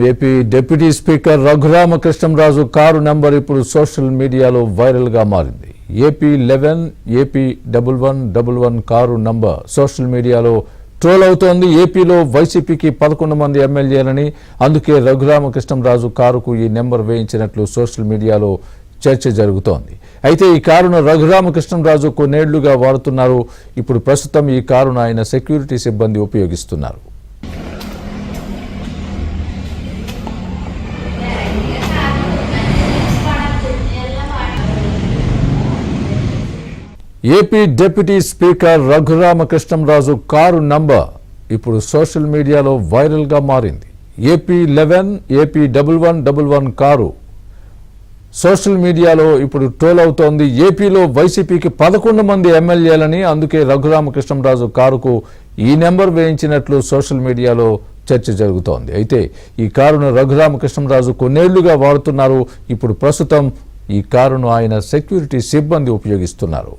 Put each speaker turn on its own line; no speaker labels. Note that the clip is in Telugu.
AP deputy speaker Raghurama Krishnam Raju car number ఇప్పుడు సోషల్ మీడియాలో వైరల్ గా మారింది. AP 11 AP 1111 car number social మీడియాలో ట్రోల్ అవుతోంది. ఏపీలో వైసీపీకి 11 మంది ఎమ్మెల్యేలని, అందుకే రఘురామకృష్ణంరాజు కారుకు ఈ నెంబర్ వేయించినట్లు సోషల్ మీడియాలో చర్చ జరుగుతోంది. అయితే ఈ కారును రఘురామకృష్ణంరాజు కొన్నేళ్లుగా వాడుతున్నారు. ఇప్పుడు ప్రస్తుతం ఈ కారును ఆయన సెక్యూరిటీ సిబ్బంది ఉపయోగిస్తున్నారు. AP deputy speaker Raghurama Krishnam Raju car number ఇప్పుడు సోషల్ మీడియాలో వైరల్ గా మారింది. ఏపీ 11 ఏపీ 1111 కారు సోషల్ మీడియాలో ఇప్పుడు ట్రోల్ అవుతోంది. ఏపీలో వైసీపీకి 11 మంది ఎమ్మెల్యేలని, అందుకే రఘురామకృష్ణంరాజు కారుకు ఈ నెంబర్ వేయించినట్లు సోషల్ మీడియాలో చర్చ జరుగుతోంది. అయితే ఈ కారును రఘురామకృష్ణంరాజు కొన్నేళ్లుగా వాడుతున్నారు. ఇప్పుడు ప్రస్తుతం ఈ కారును ఆయన సెక్యూరిటీ సిబ్బంది ఉపయోగిస్తున్నారు.